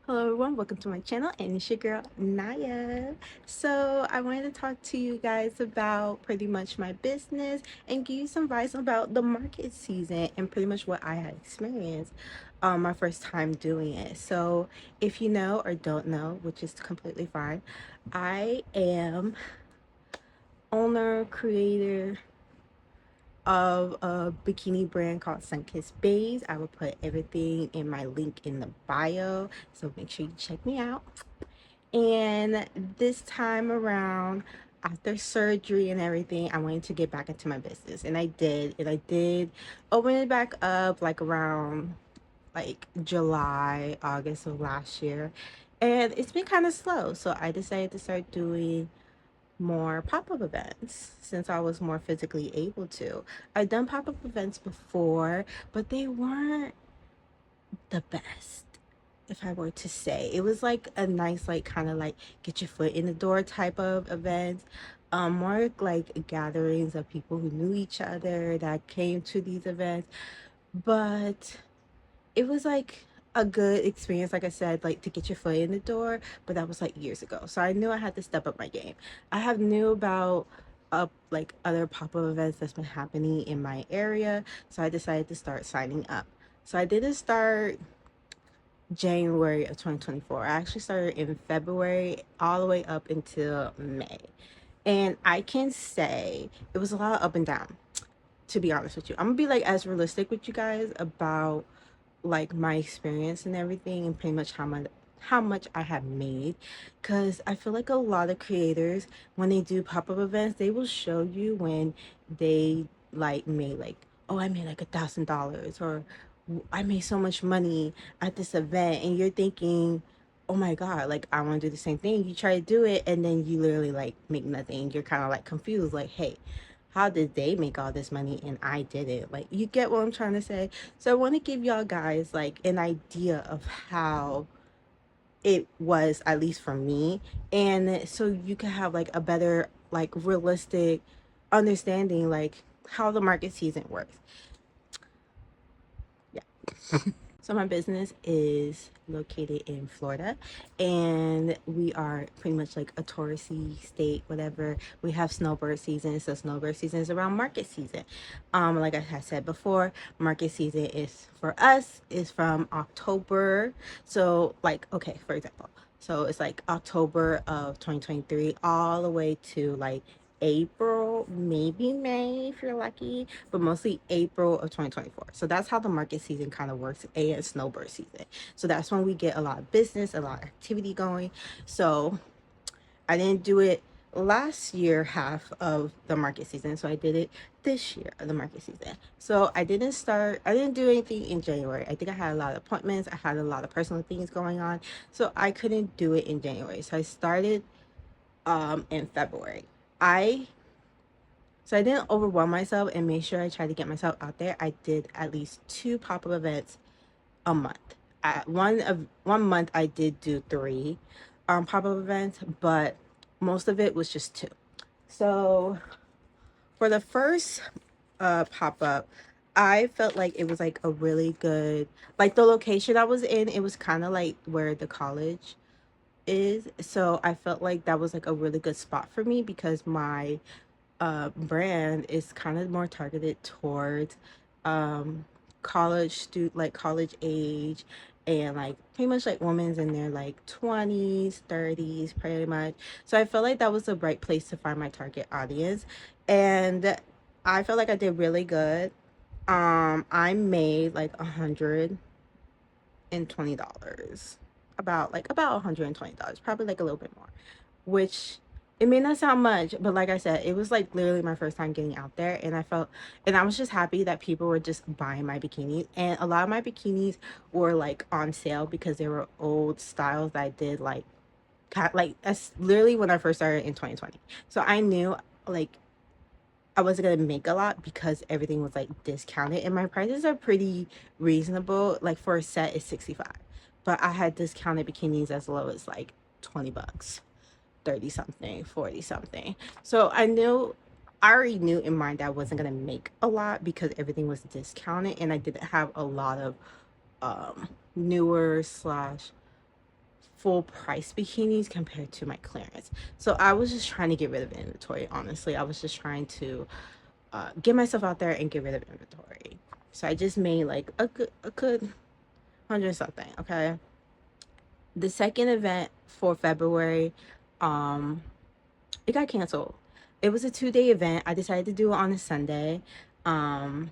Hello everyone, welcome to my channel and it's your girl Naya. So I wanted to talk to you guys about pretty much my business and give you some advice about the market season and pretty much what I had experienced my first time doing it. So if you know or don't know, which is completely fine, I am owner, creator of a bikini brand called Sunkissed Bays. I will put everything in my link in the bio, so make sure you check me out. And this time around, after surgery and everything, I wanted to get back into my business, and I did. And I did open it back up like around like July, August of last year, and it's been kind of slow. So I decided to start doing more pop-up events since I was more physically able to. I've done pop-up events before, but they weren't the best, if I were to say. It was like a nice, like kind of like get your foot in the door type of event. More like gatherings of people who knew each other that came to these events. But it was like a good experience, like I said, like to get your foot in the door, but that was like years ago. So I knew I had to step up my game. I have knew about like other pop-up events that's been happening in my area, so I decided to start signing up. So I didn't start January of 2024. I actually started in February all the way up until May. And I can say it was a lot of up and down, to be honest with you. I'm gonna be like as realistic with you guys about like my experience and everything and pretty much how much I have made, because I feel like a lot of creators, when they do pop-up events, they will show you when they like made like, oh, I made like $1,000, or I made so much money at this event, and you're thinking, oh my god, like I want to do the same thing. You try to do it and then you literally like make nothing. You're kind of like confused, like, hey, how did they make all this money and I didn't? Like, you get what I'm trying to say? So I want to give y'all guys like an idea of how it was, at least for me, and so you can have like a better, like realistic understanding, like how the market season works. Yeah. So my business is located in Florida, and we are pretty much like a touristy state, whatever. We have snowbird season, so snowbird season is around market season. Like I had said before, market season is for us is from October. So like, okay, for example, so it's like October of 2023 all the way to like April, maybe May if you're lucky, but mostly April of 2024. So that's how the market season kind of works, and snowbird season. So that's when we get a lot of business, a lot of activity going. So I didn't do it last year half of the market season, so I did it this year of the market season. So I didn't do anything in January. I think I had a lot of appointments, I had a lot of personal things going on, so I couldn't do it in January. So I started in February. I so I didn't overwhelm myself and made sure I tried to get myself out there. I did at least two pop-up events a month. One month I did do three pop-up events, but most of it was just two. So for the first pop-up, I felt like it was like a really good, like the location I was in, it was kind of like where the college is. So I felt like that was like a really good spot for me because my brand is kind of more targeted towards um college age, and like pretty much like women's in their like 20s 30s pretty much. So I felt like that was the right place to find my target audience, and I felt like I did really good. I made like $120, about $120, probably like a little bit more, which it may not sound much, but like I said, it was like literally my first time getting out there, and I was just happy that people were just buying my bikinis, and a lot of my bikinis were like on sale because they were old styles that I did like that's literally when I first started in 2020. So I knew like I wasn't gonna make a lot because everything was like discounted, and my prices are pretty reasonable. Like for a set is 65, but I had discounted bikinis as low as like $20, 30 something, 40 something. So I already knew in mind that I wasn't gonna make a lot because everything was discounted, and I didn't have a lot of newer slash full price bikinis compared to my clearance. So I was just trying to get rid of inventory. Honestly, I was just trying to get myself out there and get rid of inventory. So I just made like a good 100 something. Okay. The second event for February, um, it got canceled. It was a 2 day event. I decided to do it on a Sunday. Um,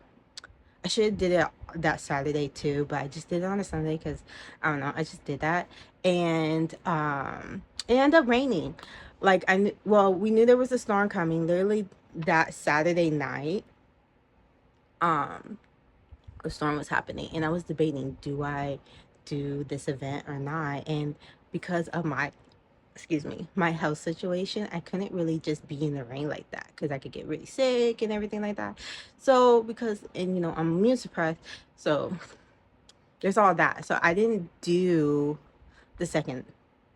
I should have did it that Saturday too, but I just did it on a Sunday because I don't know. I just did that, and it ended up raining. Like well, we knew there was a storm coming. Literally that Saturday night, um, a storm was happening, and I was debating, do I do this event or not? And because of my, excuse me, my health situation, I couldn't really just be in the rain like that because I could get really sick and everything like that. So and I'm immune suppressed, so there's all that. So I didn't do the second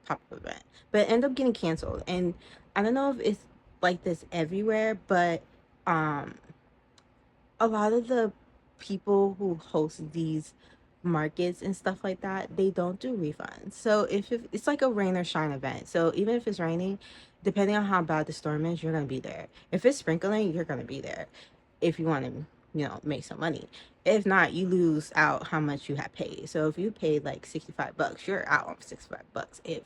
pop-up event, but it ended up getting canceled. And I don't know if it's like this everywhere, but um a lot of the people who host these markets and stuff like that, they don't do refunds. So if it's like a rain or shine event. So even if it's raining, depending on how bad the storm is, you're gonna be there. If it's sprinkling, you're gonna be there if you want to, make some money. If not, you lose out how much you have paid. So if you paid like $65, you're out on $65 if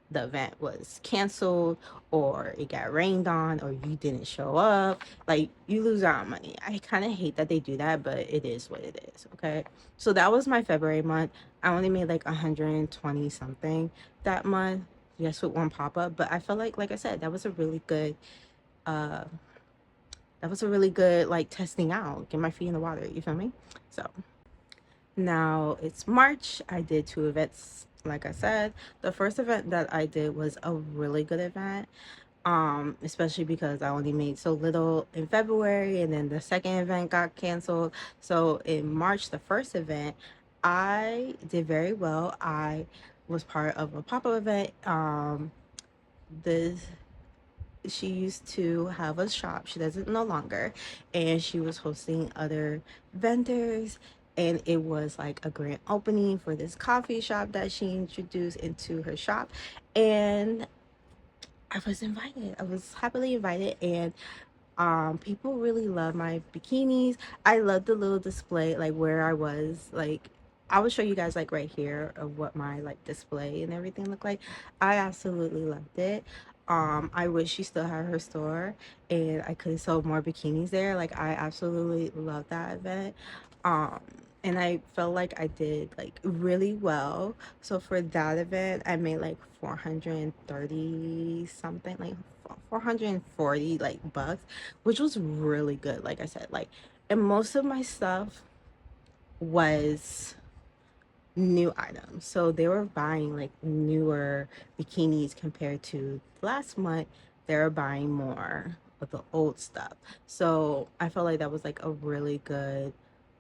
the event was canceled or it got rained on or you didn't show up. Like, you lose out on money. I kind of hate that they do that, but it is what it is. Okay, so that was my February month. I only made like 120 something that month, yes, with one pop-up. But I felt like I said, that was a really good uh like testing out, get my feet in the water, you feel me? So now it's March. I did 2 events. Like I said, the first event that I did was a really good event, especially because I only made so little in February, and then the second event got canceled. So in March, the first event, I did very well. I was part of a pop-up event. This She used to have a shop. She doesn't no longer, and she was hosting other vendors, and it was like a grand opening for this coffee shop that she introduced into her shop. And I was invited. I was happily invited, and people really love my bikinis. I love the little display, like where I was. Like, I will show you guys like right here of what my like display and everything looked like. I absolutely loved it. I wish she still had her store and I could have sold more bikinis there. Like, I absolutely love that event. Um, and I felt like I did like really well. So for that event, I made like 430 something, like 440 like bucks, which was really good. Like I said, like, and most of my stuff was new items. So they were buying like newer bikinis compared to last month. They were buying more of the old stuff. So I felt like that was like a really good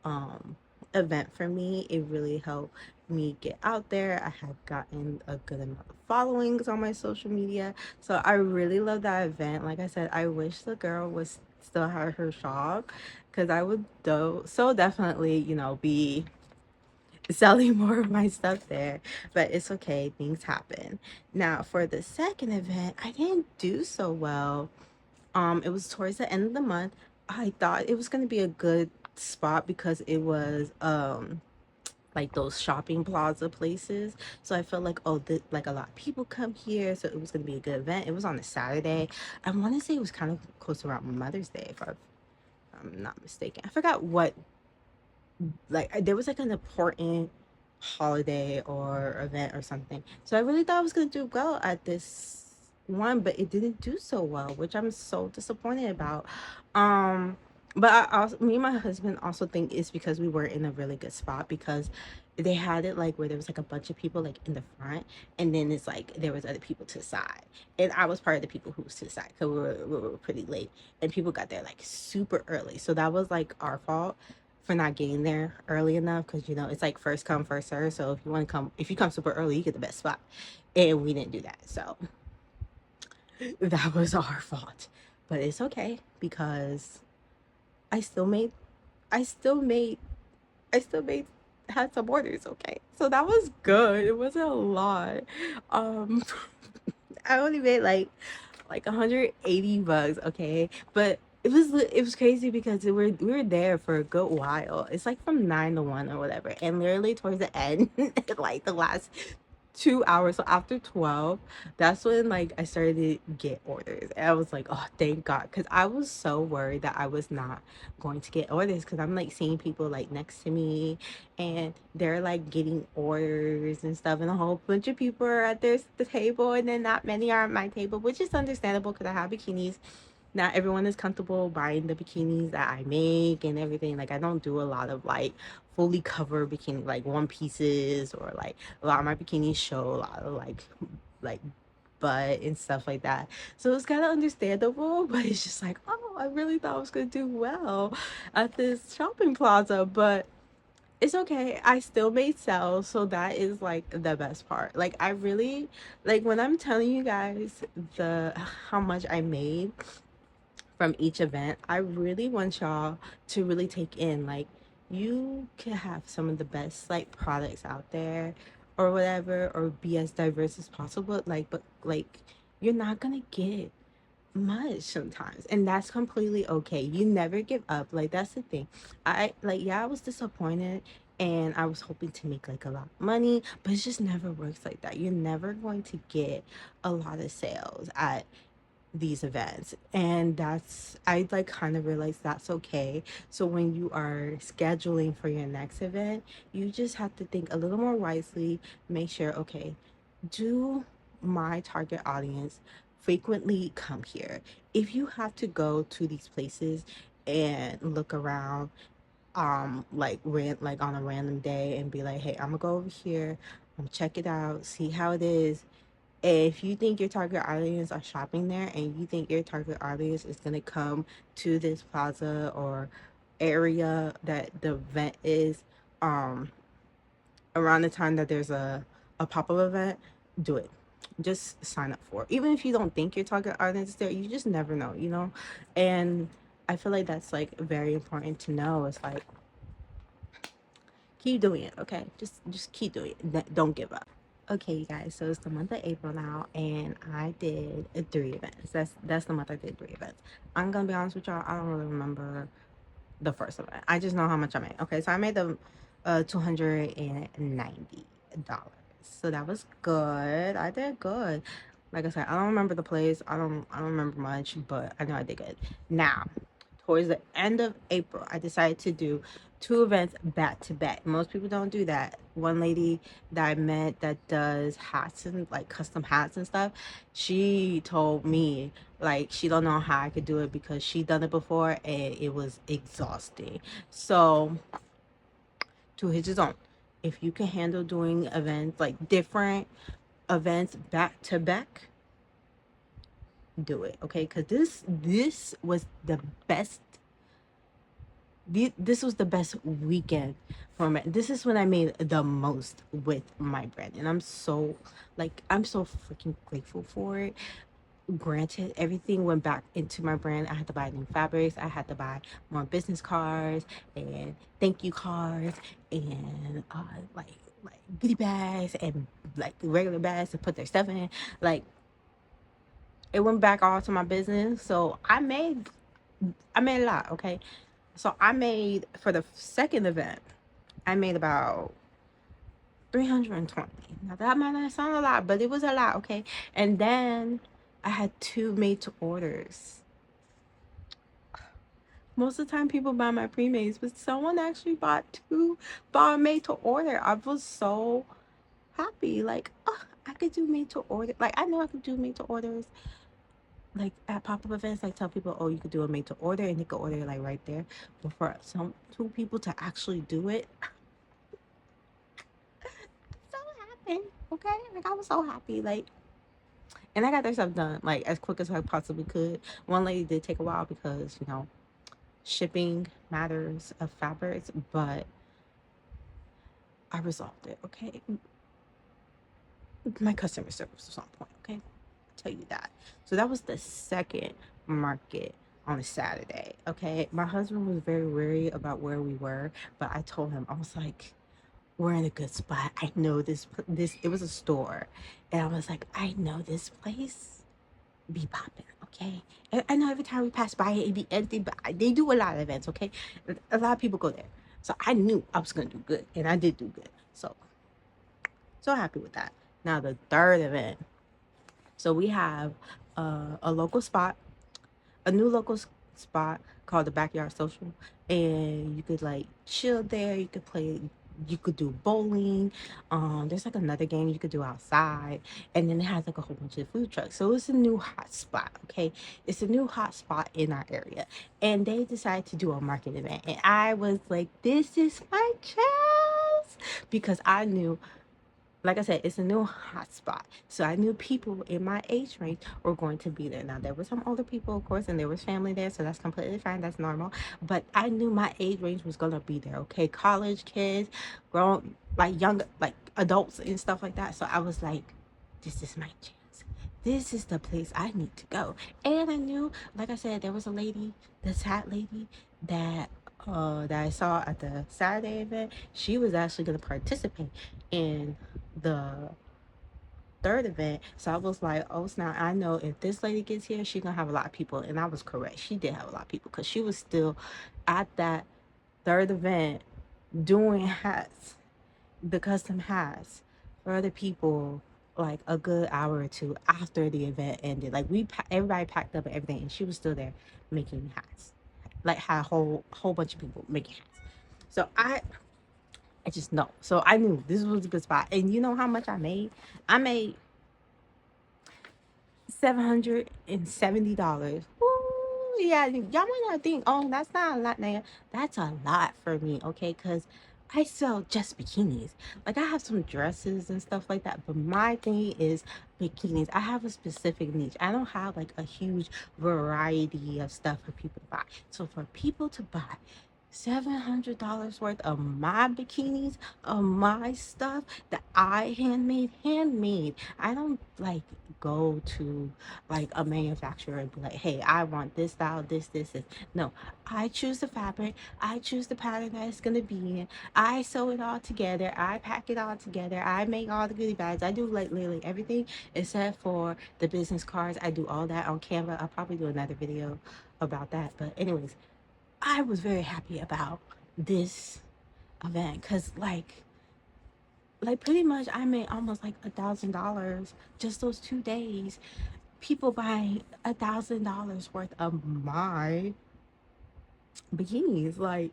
um event for me. It really helped me get out there. I had gotten a good amount of followings on my social media. So I really love that event. Like I said, I wish the girl was still had her shop because I would so definitely, be selling more of my stuff there. But it's okay, things happen. Now for the second event, I didn't do so well. It was towards the end of the month. I thought it was going to be a good spot because it was like those shopping plaza places. So I felt like, oh, like a lot of people come here, so it was going to be a good event. It was on a Saturday. I want to say it was kind of close around Mother's Day, if I'm not mistaken. I forgot what, like, there was like an important holiday or event or something. So I really thought I was going to do well at this one, but it didn't do so well, which I'm so disappointed about. Um, but me and my husband also think it's because we were in a really good spot because they had it like where there was like a bunch of people like in the front, and then it's like there was other people to the side, and I was part of the people who was to the side because we were pretty late, and people got there like super early. So that was like our fault for not getting there early enough because it's like first come first serve. So if you come super early, you get the best spot, and we didn't do that. So that was our fault, but it's okay because I still made I still made I still made had some orders, okay? So that was good. It wasn't a lot. Um I only made like 180 bucks, okay? But it was crazy because we were there for a good while. It's like from 9 to 1 or whatever. And literally towards the end, like the last 2 hours, so after 12, that's when like I started to get orders. And I was like, oh, thank God, because I was so worried that I was not going to get orders, because I'm like seeing people like next to me, and they're like getting orders and stuff, and a whole bunch of people are at the table, and then not many are at my table, which is understandable because I have bikinis. Not everyone is comfortable buying the bikinis that I make and everything. Like, I don't do a lot of like fully cover bikini, like one pieces, or like a lot of my bikinis show a lot of like butt and stuff like that. So it's kind of understandable, but it's just like, oh, I really thought I was gonna do well at this shopping plaza, but it's okay. I still made sales, so that is like the best part. Like, I really, like, when I'm telling you guys the how much I made from each event, I really want y'all to really take in, like, you can have some of the best like products out there or whatever, or be as diverse as possible, like, but like, you're not gonna get much sometimes, and that's completely okay. You never give up. Like, that's the thing. I like, yeah, I was disappointed, and I was hoping to make like a lot of money, but it just never works like that. You're never going to get a lot of sales at these events, and that's, I like kind of realized that's okay. So when you are scheduling for your next event, you just have to think a little more wisely. Make sure, okay, do my target audience frequently come here? If you have to go to these places and look around, like like on a random day, and be like, hey, I'm gonna go over here, I'm gonna check it out, see how it is. If you think your target audience are shopping there, and you think your target audience is going to come to this plaza or area that the event is, um around the time that there's a pop-up event, do it. Just sign up for it. Even if you don't think your target audience is there, you just never know, you know. And I feel like that's like very important to know. It's like, keep doing it, okay? Just keep doing it. Don't give up. Okay, you guys. So it's the month of April now, and I did 3 events. That's the month I did 3 events. I'm gonna be honest with y'all. I don't really remember the first event. I just know how much I made. Okay, so I made the $290. So that was good. I did good. Like I said, I don't remember the place. I don't remember much, but I know I did good. Now, towards the end of April, I decided to do 2 events back to back. Most people don't do that. One lady that I met that does hats and like custom hats and stuff, she told me like she don't know how I could do it because she done it before and it was exhausting. So, to his his own. If you can handle doing events, like different events back to back, do it, okay? Because this was the best. This was the best weekend for me. This is when I made the most with my brand, and I'm so freaking grateful for it. Granted, everything went back into my brand. I had to buy new fabrics, I had to buy more business cards and thank you cards, and like goodie bags, and like regular bags to put their stuff in. Like, it went back all to my business. So I made a lot, okay? So I made, for the second event, I made about 320. Now that might not sound a lot, but it was a lot, okay? And then I had 2 made to orders. Most of the time people buy my pre-mades, but someone actually bought made to order. I was so happy. Like, oh, I could do made to order. Like, I know I could do made to orders. Like, at pop-up events, like, tell people, oh, you could do a made to order, and they could order like right there. But for some 2 people to actually do it, so happy. Okay, like, I was so happy. Like, and I got their stuff done like as quick as I possibly could. One lady did take a while because, shipping matters of fabrics, but I resolved it. Okay, my customer service was on point. Okay, I'll tell you that. So that was the second market on a Saturday. Okay, my husband was very wary about where we were, but I told him, I was like, we're in a good spot. I know this it was a store, and I was like, I know this place be popping. Okay, I know every time we pass by it be empty, but they do a lot of events. Okay, a lot of people go there, so I knew I was gonna do good, and I did do good. So happy with that. Now the third event. So we have a local spot, a new spot called the Backyard Social, and you could like chill there. You could play. You could do bowling. There's like another game you could do outside, and then it has like a whole bunch of food trucks. So it's a new hot spot. Okay, it's a new hot spot in our area, and they decided to do a market event, and I was like, "This is my chance," because I knew, like I said, it's a new hotspot. So I knew people in my age range were going to be there. Now there were some older people, of course, and there was family there, so that's completely fine. That's normal. But I knew my age range was gonna be there. Okay, college kids, grown, like young, like adults and stuff like that. So I was like, this is my chance. This is the place I need to go. And I knew, like I said, there was a lady, this hat lady that that I saw at the Saturday event. She was actually gonna participate in the third event. So I was like, oh snap, I know if this lady gets here, she's gonna have a lot of people. And I was correct. She did have a lot of people because she was still at that third event doing hats, the custom hats for other people, like a good hour or two after the event ended. Like everybody packed up and everything, and she was still there making hats. Like had a whole bunch of people making hats. So I just know. So I knew this was a good spot. And you know how much I made? I made $770. Ooh, yeah, y'all might not think, oh, that's not a lot, now. That's a lot for me, okay? Because I sell just bikinis. Like I have some dresses and stuff like that, but my thing is bikinis. I have a specific niche. I don't have like a huge variety of stuff for people to buy. So for people to buy $700 worth of my bikinis, of my stuff that I handmade. I don't like go to like a manufacturer and be like, hey, I want this style, this. No, I choose the fabric, I choose the pattern that it's gonna be in, I sew it all together, I pack it all together, I make all the goodie bags, I do like literally everything except for the business cards. I do all that on Canva. I'll probably do another video about that. But anyways, I was very happy about this event because like pretty much I made almost like $1,000 just those 2 days. People buying $1,000 worth of my bikinis. Like,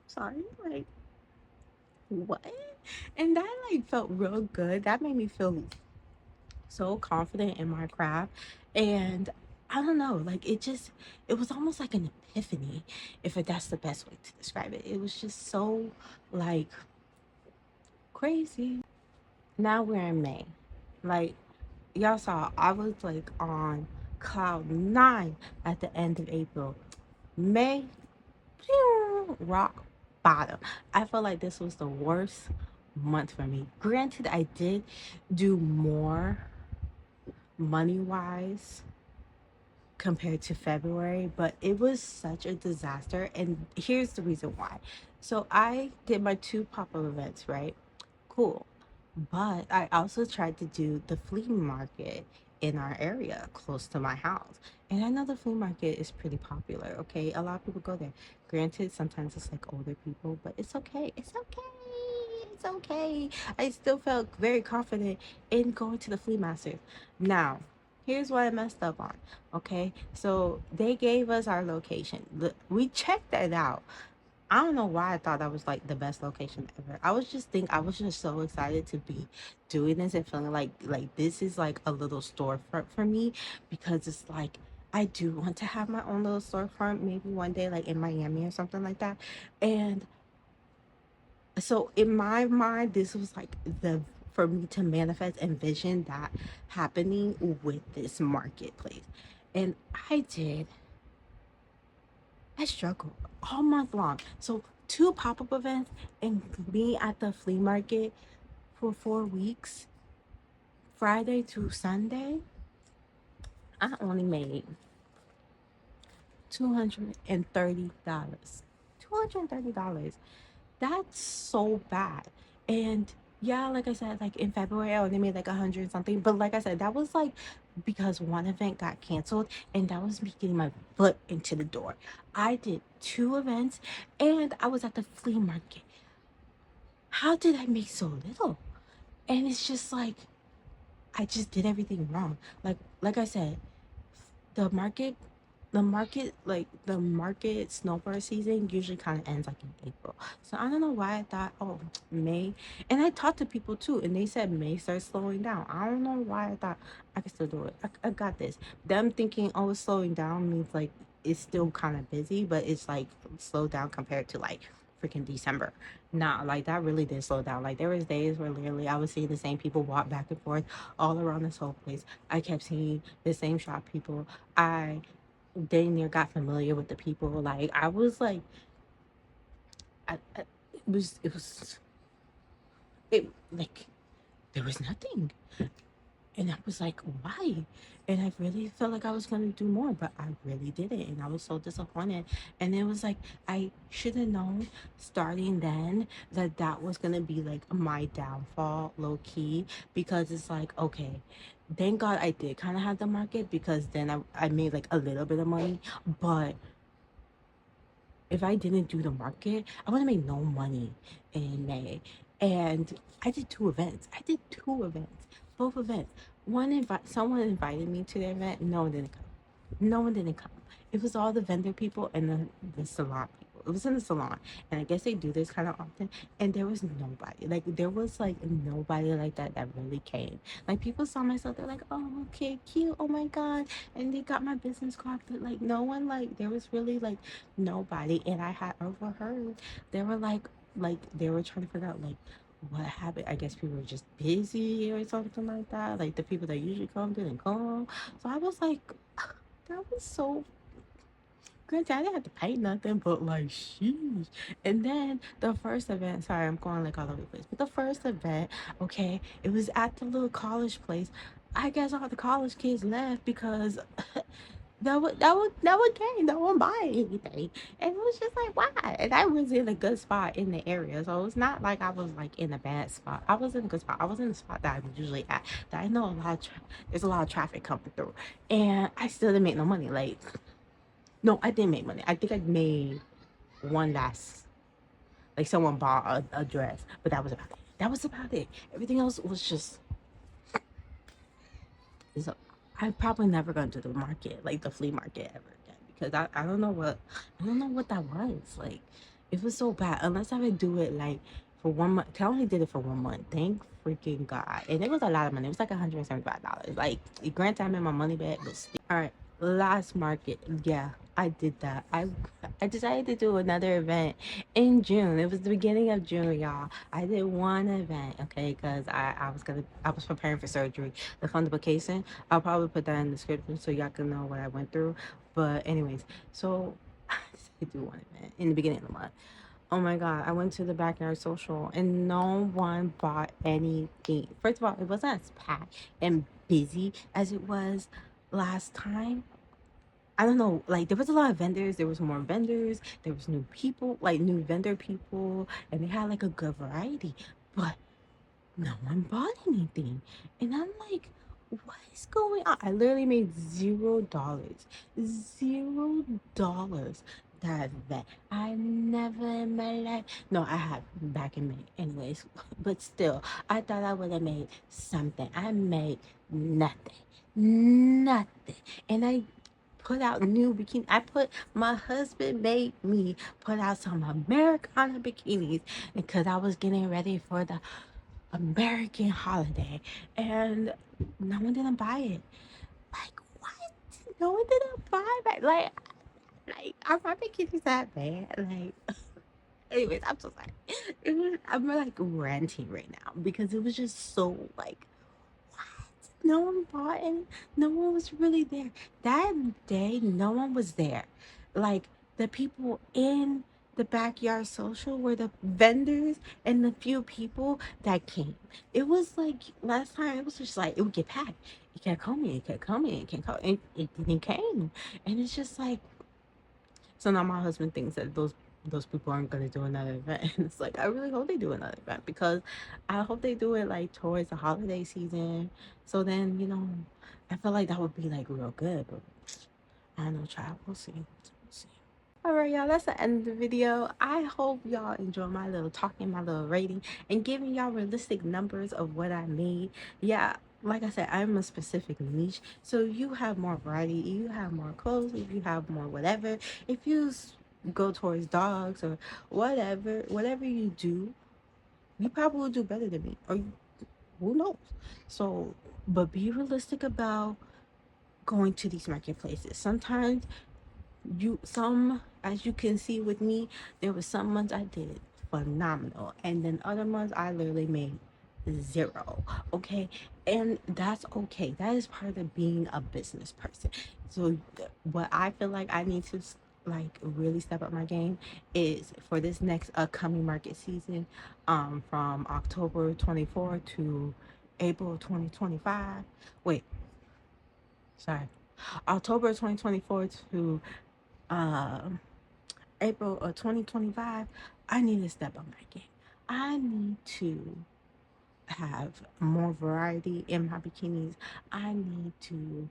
sorry, like what? And that like felt real good. That made me feel so confident in my craft. And I don't know, like it was almost like an epiphany, if that's the best way to describe it. It was just so like crazy. Now we're in May. Like y'all saw, I was like on cloud nine at the end of April. May, rock bottom. I felt like this was the worst month for me. Granted, I did do more money wise compared to February, but it was such a disaster. And here's the reason why. So I did my two pop-up events, right? Cool. But I also tried to do the flea market in our area close to my house. And I know the flea market is pretty popular, okay? A lot of people go there. Granted, sometimes it's like older people, but it's okay. It's okay. It's okay. I still felt very confident in going to the flea market. Now, here's what I messed up on, okay? So they gave us our location. We checked that out. I don't know why I thought that was like the best location ever. I was just so excited to be doing this and feeling like this is like a little storefront for me, because it's like I do want to have my own little storefront maybe one day, like in Miami or something like that. And so in my mind, this was like the for me to manifest and vision that happening with this marketplace. And I struggled all month long. So two pop-up events and me at the flea market for 4 weeks, Friday to Sunday, I only made $230. $230. That's so bad. And yeah, like I said, like in February, I only made like 100 something. But like I said, that was like because one event got canceled, and that was me getting my foot into the door. I did two events, and I was at the flea market. How did I make so little? And it's just like I just did everything wrong. Like I said, the market the market snowbird season usually kind of ends like in April. So I don't know why I thought, oh, May. And I talked to people too, and they said May starts slowing down. I don't know why I thought I could still do it. I got this. Them thinking, oh, it's slowing down means like it's still kind of busy, but it's like slowed down compared to like freaking December. Nah, like that really did slow down. Like there was days where literally I was seeing the same people walk back and forth all around this whole place. I kept seeing the same shop people. I dang near got familiar with the people. Like I was like, it like there was nothing, and I was like, why? And I really felt like I was gonna do more, but I really didn't, and I was so disappointed. And it was like I should have known starting then that that was gonna be like my downfall, low key, because it's like okay. Thank God I did kind of have the market because then I made like a little bit of money, but if I didn't do the market, I would have made no money in May. And I did two events. Both events. Someone invited me to the event. No one didn't come. No one didn't come. It was all the vendor people and the salon people. It was in the salon. And I guess they do this kind of often. And there was nobody. Like, there was, like, nobody like that that really came. Like, people saw myself. They're like, oh, okay, cute. Oh, my God. And they got my business card. But, like, no one, like, there was really, like, nobody. And I had overheard. They were, they were trying to figure out, like, what happened. I guess people were just busy or something like that. Like, the people that usually come didn't come. So I was like, that was so granted, I didn't have to pay nothing, but like, sheesh. And then the first event, sorry, I'm going like all over the place, but the first event, okay, it was at the little college place. I guess all the college kids left because that would came, no one buy anything. And it was just like, why? And I was in a good spot in the area. So it's not like I was like in a bad spot. I was in a good spot. I was in the spot that I'm usually at. That I know there's a lot of traffic coming through. And I still didn't make no money. Like no, I didn't make money. I think I made one last, like someone bought a dress, but that was about it. That was about it. Everything else was just, so I'm probably never going to do the market, like the flea market ever again, because I don't know what that was. Like, it was so bad. Unless I would do it like for 1 month. I only did it for 1 month. Thank freaking God. And it was a lot of money. It was like $175. Like, granted, I made my money back, but still. All right, last market. Yeah, I did that. I decided to do another event in June. It was the beginning of June, y'all. I did one event, okay, because I was preparing for surgery, the fundoplication. I'll probably put that in the description so y'all can know what I went through. But anyways, so I decided to do one event in the beginning of the month. Oh my God, I went to the backyard social and no one bought anything. First of all, it wasn't as packed and busy as it was last time. I don't know, like there was a lot of vendors, there was more vendors, there was new people, like new vendor people, and they had like a good variety. But no one bought anything. And I'm like, what is going on? I literally made $0. $0 that event. I never in my life. No, I have back in May. Anyways, but still, I thought I would have made something. I made nothing. Nothing. And I put out new bikini. My husband made me put out some Americana bikinis because I was getting ready for the American holiday, and no one didn't buy it. Like what? No one didn't buy it. Like are my bikinis that bad? Like, anyways, I'm so sorry. I'm like ranting right now because it was just so like no one bought it. No one was really there. That day, no one was there. Like the people in the backyard social were the vendors and the few people that came. It was like last time, it was just like it would get packed. It kept coming, it kept coming, it kept coming. It didn't came. And it's just like so now my husband thinks that those those people aren't going to do another event. And it's like, I really hope they do another event, because I hope they do it like towards the holiday season. So then, I feel like that would be like real good. But I don't know, child. We'll see. We'll see. All right, y'all, that's the end of the video. I hope y'all enjoy my little talking, my little rating, and giving y'all realistic numbers of what I made. Yeah, like I said, I'm a specific niche. So you have more variety, you have more clothes, if you have more whatever. If you go towards dogs or whatever you do, you probably will do better than me. Or who knows? So, but be realistic about going to these marketplaces. Sometimes as you can see with me, there was some months I did phenomenal, and then other months I literally made zero. Okay, and that's okay. That is part of being a business person. So what I feel like I need to like really step up my game is for this next upcoming market season, from October 24 to April 2025. Wait, sorry, October 2024 to um April of 2025, I need to step up my game. I need to have more variety in my bikinis. I need to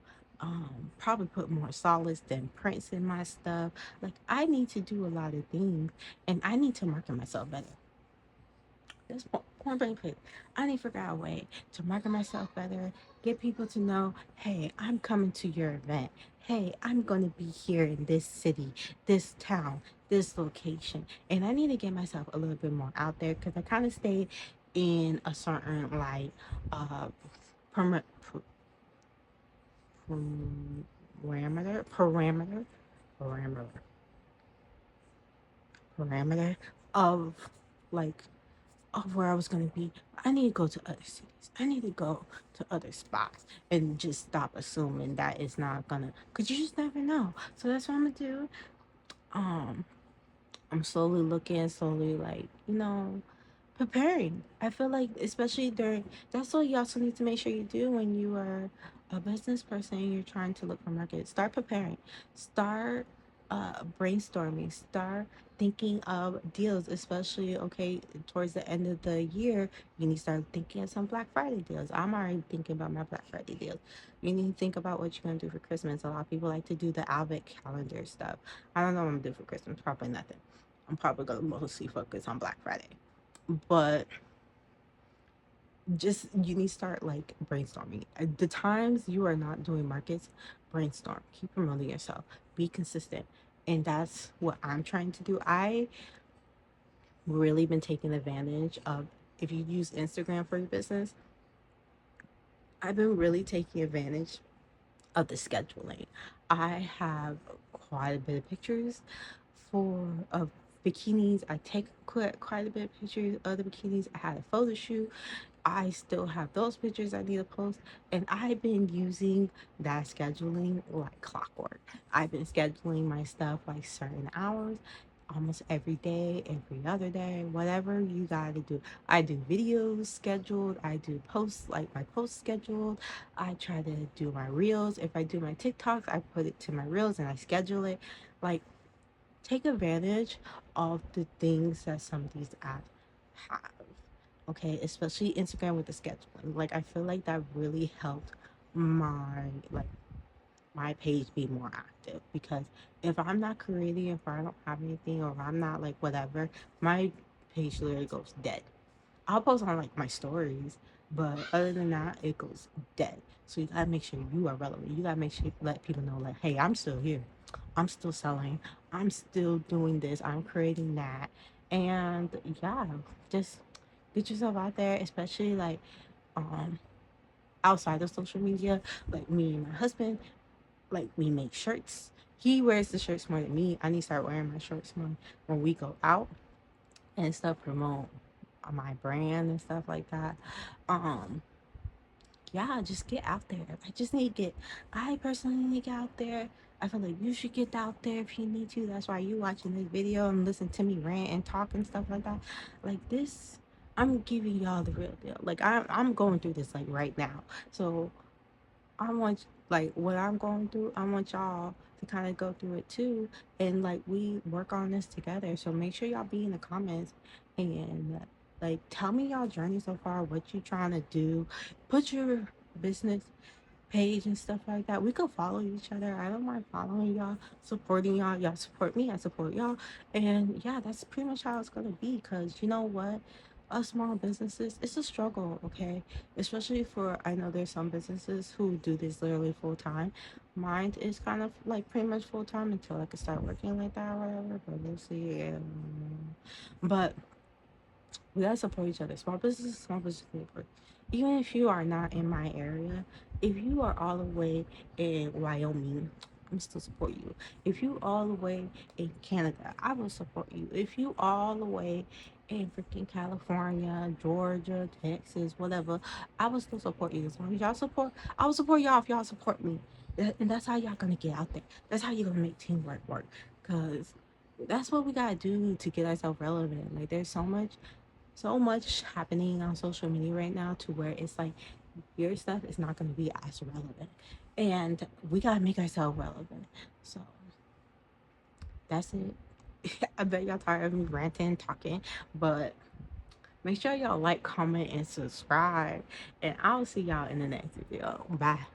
probably put more solids than prints in my stuff. Like, I need to do a lot of things, and I need to market myself better. That's point blank period. I need to figure out a way to market myself better, get people to know, hey, I'm coming to your event. Hey, I'm going to be here in this city, this town, this location. And I need to get myself a little bit more out there, because I kind of stayed in a certain, like, uh, perma- per- parameter, parameter, parameter of, like, of where I was going to be. I need to go to other cities. I need to go to other spots and just stop assuming that it's not gonna, because you just never know. So that's what I'm gonna do. Um, I'm slowly looking, slowly, like, preparing. I feel like, especially during, that's what you also need to make sure you do when you are a business person and you're trying to look for markets. Start preparing. Start brainstorming. Start thinking of deals, especially, okay, towards the end of the year. You need to start thinking of some Black Friday deals. I'm already thinking about my Black Friday deals. You need to think about what you're going to do for Christmas. A lot of people like to do the Advent calendar stuff. I don't know what I'm going to do for Christmas. Probably nothing. I'm probably going to mostly focus on Black Friday. But just, you need to start like brainstorming. At the times you are not doing markets, brainstorm. Keep promoting yourself. Be consistent. And that's what I'm trying to do. I really been taking advantage of, if you use Instagram for your business, I've been really taking advantage of the scheduling. I have quite a bit of pictures of bikinis. I take quite a bit of pictures of the bikinis. I had a photo shoot. I still have those pictures I need to post, and I've been using that scheduling like clockwork. I've been scheduling my stuff like certain hours, almost every day, every other day, whatever you gotta do. I do videos scheduled, I do posts, like my posts scheduled. I try to do my reels. If I do my TikToks, I put it to my reels and I schedule it. Like, take advantage of the things that some of these apps have. Okay, especially Instagram with the scheduling. Like, I feel like that really helped my like my page be more active, because if I'm not creating, if I don't have anything, or if I'm not like whatever, my page literally goes dead. I'll post on like my stories, but other than that, it goes dead. So you gotta make sure you are relevant. You gotta make sure you let people know, like, hey, I'm still here. I'm still selling. I'm still doing this. I'm creating that. And yeah, just get yourself out there, especially like um outside of social media. Like me and my husband, like, we make shirts. He wears the shirts more than me. I need to start wearing my shirts more when we go out and stuff, promote my brand and stuff like that. Um, yeah, just get out there. I personally need to get out there. I feel like you should get out there if you need to. That's why you watching this video and listen to me rant and talk and stuff like that. Like this, I'm giving y'all the real deal. Like, I'm going through this like right now. So I want like what I'm going through. I want y'all to kind of go through it too, and like we work on this together. So make sure y'all be in the comments and like tell me y'all journey so far. What you trying to do? Put your business page and stuff like that. We could follow each other. I don't mind following y'all, supporting y'all. Y'all support me, I support y'all. And yeah, that's pretty much how it's gonna be. Cause you know what? Us small businesses, it's a struggle, okay? Especially for I know there's some businesses who do this literally full time. Mine is kind of like pretty much full time until I can start working like that or whatever. But we'll see. But we gotta support each other. Small business neighbor. Even if you are not in my area, if you are all the way in Wyoming, I'm still support you. If you all the way in Canada, I will support you. If you all the way in freaking California, Georgia, Texas, whatever, I will still support you. As long as y'all support, I will support y'all if y'all support me. And that's how y'all gonna get out there. That's how you're gonna make teamwork work. Cause that's what we gotta do to get ourselves relevant. Like there's so much happening on social media right now to where it's like your stuff is not going to be as relevant and we got to make ourselves relevant. So that's it. I bet y'all tired of me ranting talking, but make sure y'all like, comment, and subscribe, and I'll see y'all in the next video. Bye.